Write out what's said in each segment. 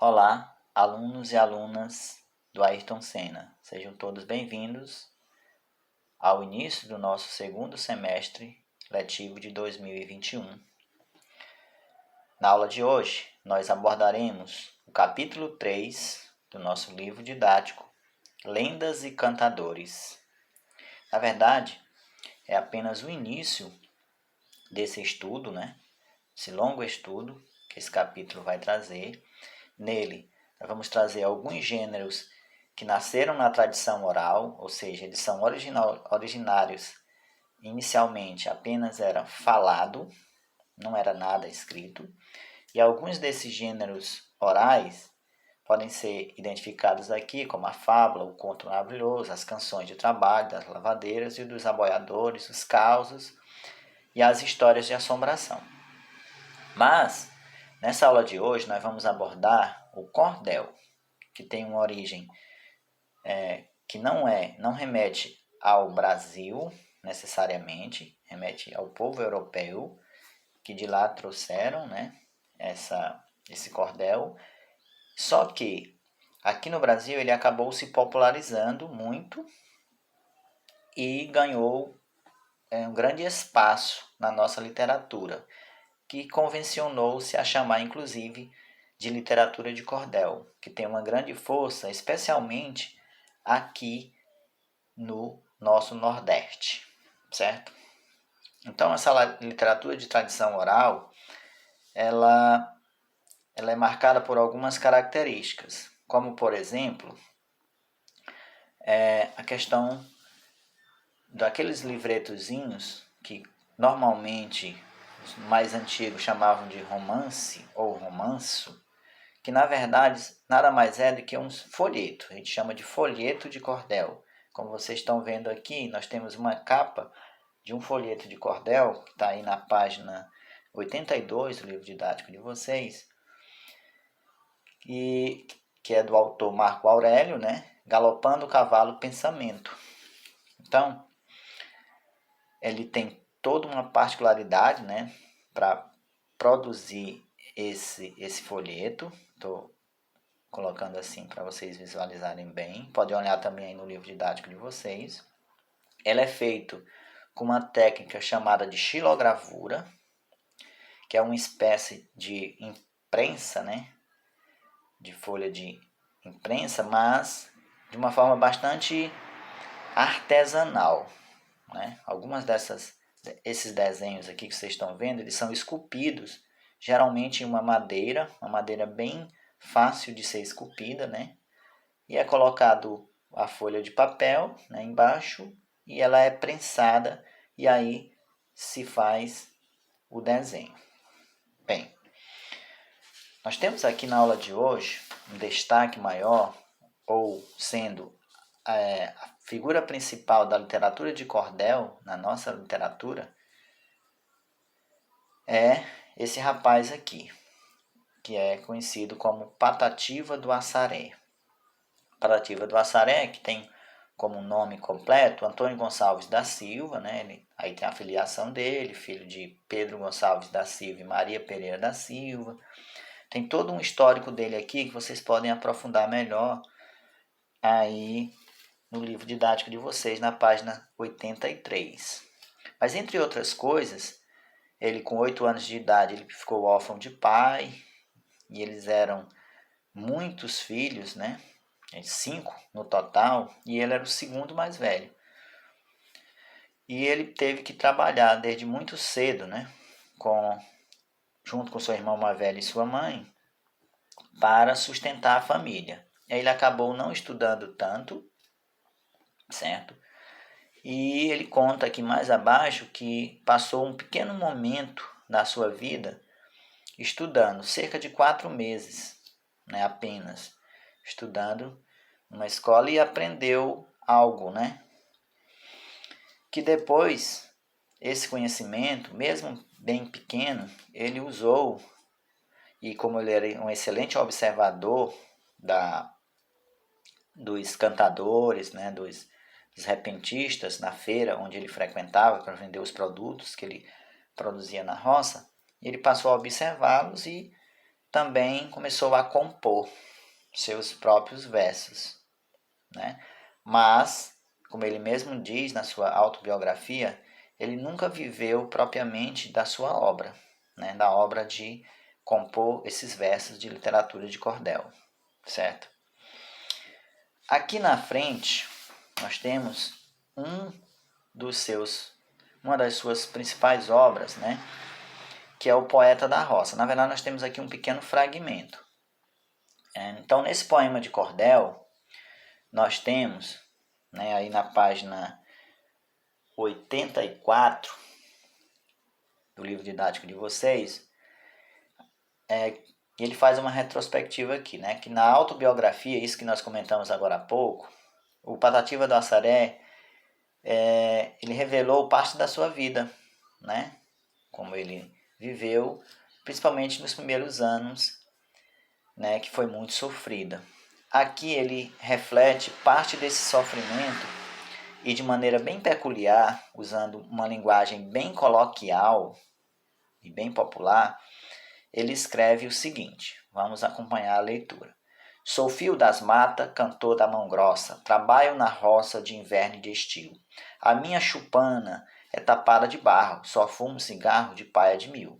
Olá, alunos e alunas do Ayrton Senna. Sejam todos bem-vindos ao início do nosso segundo semestre letivo de 2021. Na aula de hoje, nós abordaremos o capítulo 3 do nosso livro didático, Lendas e Cantadores. Na verdade, é apenas o início desse estudo, esse longo estudo que esse capítulo vai trazer. Nele, nós vamos trazer alguns gêneros que nasceram na tradição oral, ou seja, eles são originários. Inicialmente apenas era falado, não era nada escrito, e alguns desses gêneros orais podem ser identificados aqui como a fábula, o conto maravilhoso, as canções de trabalho das lavadeiras e dos aboiadores, os causos e as histórias de assombração. Mas, nessa aula de hoje, nós vamos abordar o cordel, que tem uma origem que não remete ao Brasil necessariamente, remete ao povo europeu, que de lá trouxeram esse cordel. Só que aqui no Brasil ele acabou se popularizando muito e ganhou um grande espaço na nossa literatura, que convencionou-se a chamar inclusive de literatura de cordel, que tem uma grande força, especialmente aqui no nosso Nordeste, certo? Então, essa literatura de tradição oral, ela é marcada por algumas características, como, por exemplo, a questão daqueles livretozinhos que normalmente os mais antigos chamavam de romance ou romanço, que na verdade nada mais é do que um folheto. A gente chama de folheto de cordel. Como vocês estão vendo aqui, nós temos uma capa de um folheto de cordel, que está aí na página 82 do livro didático de vocês, e que é do autor Marco Aurélio, Galopando o Cavalo Pensamento. Então, ele tem toda uma particularidade, para produzir esse folheto. Estou colocando assim para vocês visualizarem bem. Podem olhar também aí no livro didático de vocês. Ela é feito com uma técnica chamada de xilogravura, que é uma espécie de imprensa, de folha de imprensa, mas de uma forma bastante artesanal. Algumas esses desenhos aqui que vocês estão vendo, eles são esculpidos, geralmente em uma madeira bem fácil de ser esculpida, e é colocado a folha de papel embaixo, e ela é prensada, e aí se faz o desenho. Bem, nós temos aqui na aula de hoje um destaque maior, ou sendo a figura principal da literatura de cordel, na nossa literatura, é esse rapaz aqui, que é conhecido como Patativa do Assaré. Patativa do Assaré, que tem como nome completo Antônio Gonçalves da Silva, aí tem a filiação dele, filho de Pedro Gonçalves da Silva e Maria Pereira da Silva. Tem todo um histórico dele aqui que vocês podem aprofundar melhor aí no livro didático de vocês, na página 83. Mas, entre outras coisas, ele com 8 anos de idade ele ficou órfão de pai, e eles eram muitos filhos, 5 no total, e ele era o segundo mais velho. E ele teve que trabalhar desde muito cedo, junto com seu irmão mais velho e sua mãe, para sustentar a família. E aí ele acabou não estudando tanto, certo? E ele conta aqui mais abaixo que passou um pequeno momento da sua vida estudando, cerca de 4 meses, apenas, estudando numa escola, e aprendeu algo, que depois, esse conhecimento, mesmo bem pequeno, ele usou, e como ele era um excelente observador dos cantadores, dos repentistas na feira onde ele frequentava para vender os produtos que ele produzia na roça, ele passou a observá-los e também começou a compor seus próprios versos, né? Mas, como ele mesmo diz na sua autobiografia, ele nunca viveu propriamente da sua obra, né? Da obra de compor esses versos de literatura de cordel, certo? Aqui na frente, nós temos uma das suas principais obras, né? Que é o Poeta da Roça. Na verdade, nós temos aqui um pequeno fragmento. Então, nesse poema de cordel, nós temos, né, aí na página 84 do livro didático de vocês, ele faz uma retrospectiva aqui, né, que na autobiografia, isso que nós comentamos agora há pouco, o Patativa do Assaré, ele revelou parte da sua vida, né, como ele viveu, principalmente nos primeiros anos, né, que foi muito sofrida. Aqui ele reflete parte desse sofrimento e de maneira bem peculiar, usando uma linguagem bem coloquial e bem popular, ele escreve o seguinte, vamos acompanhar a leitura. Sou fio das matas, cantor da mão grossa, trabalho na roça de inverno e de estio. A minha chupana é tapada de barro, só fumo cigarro de paia de mil.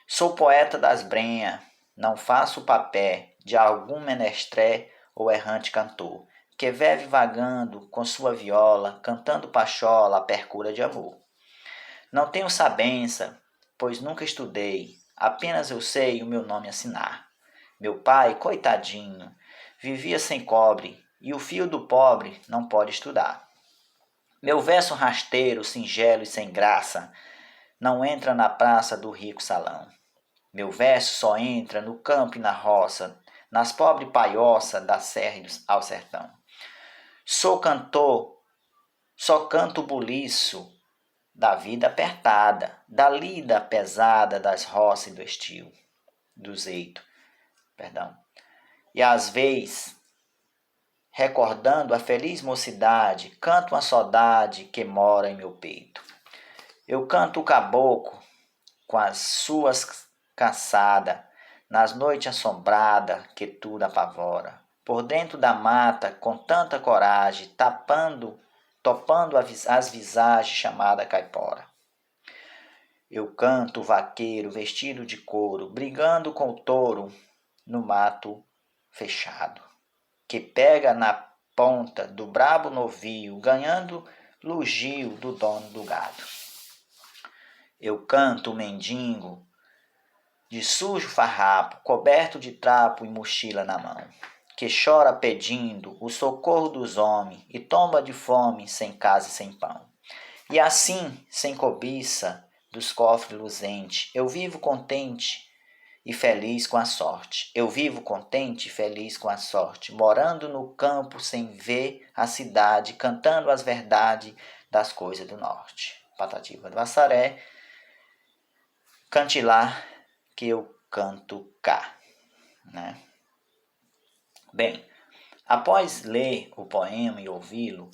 Sou poeta das brenhas, não faço o papé de algum menestré ou errante cantor, que vive vagando com sua viola, cantando pachola a percura de amor. Não tenho sabença, pois nunca estudei, apenas eu sei o meu nome assinar. Meu pai, coitadinho, vivia sem cobre, e o filho do pobre não pode estudar. Meu verso rasteiro, singelo e sem graça, não entra na praça do rico salão. Meu verso só entra no campo e na roça, nas pobres paioças da serra ao sertão. Sou cantor, só canto o buliço da vida apertada, da lida pesada das roças e do estio, do zeito, perdão. E às vezes, recordando a feliz mocidade, canto uma saudade que mora em meu peito. Eu canto o caboclo com as suas caçadas, nas noites assombradas que tudo apavora. Por dentro da mata, com tanta coragem, topando as visagens chamada caipora. Eu canto o vaqueiro vestido de couro, brigando com o touro no mato fechado, que pega na ponta do brabo novio, ganhando lugio do dono do gado. Eu canto o mendigo de sujo farrapo, coberto de trapo e mochila na mão, que chora pedindo o socorro dos homens e tomba de fome sem casa e sem pão. E assim, sem cobiça dos cofres luzentes, eu vivo contente e feliz com a sorte. Eu vivo contente e feliz com a sorte, morando no campo sem ver a cidade, cantando as verdades das coisas do norte. Patativa do Assaré, cante lá que eu canto cá, né? Bem, após ler o poema e ouvi-lo,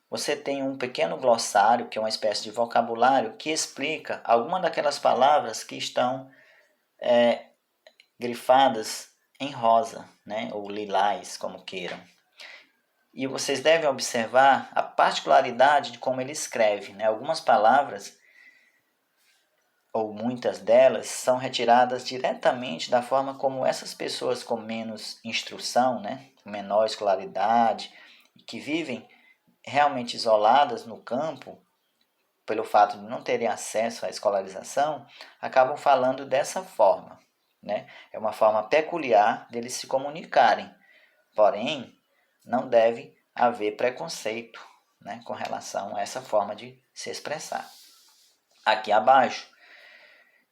você tem um pequeno glossário, que é uma espécie de vocabulário, que explica algumas daquelas palavras que estão grifadas em rosa, né? Ou lilás, como queiram. E vocês devem observar a particularidade de como ele escreve, né? Algumas palavras, ou muitas delas, são retiradas diretamente da forma como essas pessoas com menos instrução, né? Menor escolaridade, que vivem realmente isoladas no campo, pelo fato de não terem acesso à escolarização, acabam falando dessa forma, né? É uma forma peculiar deles se comunicarem, porém, não deve haver preconceito, né, com relação a essa forma de se expressar. Aqui abaixo,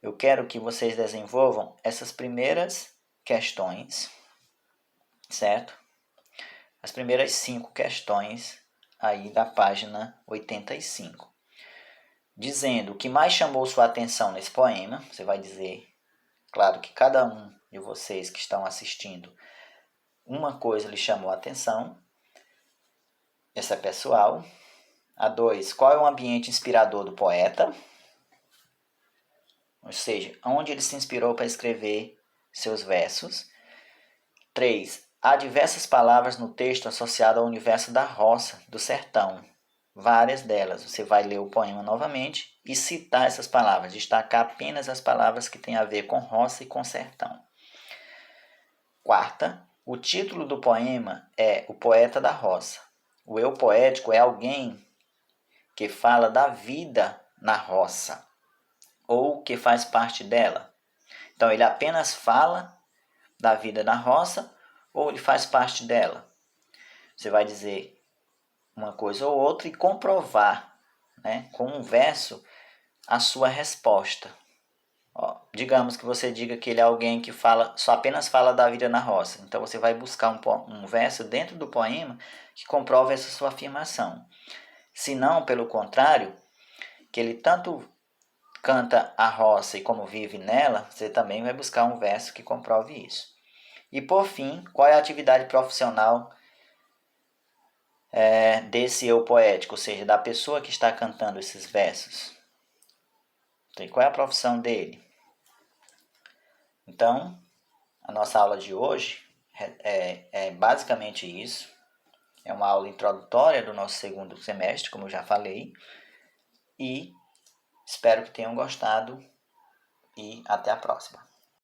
eu quero que vocês desenvolvam essas primeiras questões, certo? As primeiras 5 questões aí da página 85. Dizendo o que mais chamou sua atenção nesse poema. Você vai dizer, claro que cada um de vocês que estão assistindo, uma coisa lhe chamou a atenção. Essa é pessoal. A 2, qual é o ambiente inspirador do poeta? Ou seja, onde ele se inspirou para escrever seus versos. 3. Há diversas palavras no texto associadas ao universo da roça, do sertão. Várias delas. Você vai ler o poema novamente e citar essas palavras, destacar apenas as palavras que têm a ver com roça e com sertão. 4. O título do poema é O Poeta da Roça. O eu poético é alguém que fala da vida na roça ou que faz parte dela. Então, ele apenas fala da vida na roça ou ele faz parte dela. Você vai dizer uma coisa ou outra e comprovar, né, com um verso a sua resposta. Ó, digamos que você diga que ele é alguém que só apenas fala da vida na roça. Então você vai buscar um verso dentro do poema que comprove essa sua afirmação. Se não, pelo contrário, que ele tanto canta a roça e como vive nela, você também vai buscar um verso que comprove isso. E por fim, qual é a atividade profissional desse eu poético, ou seja, da pessoa que está cantando esses versos? Então, qual é a profissão dele? Então, a nossa aula de hoje é basicamente isso. É uma aula introdutória do nosso segundo semestre, como eu já falei. E espero que tenham gostado e até a próxima.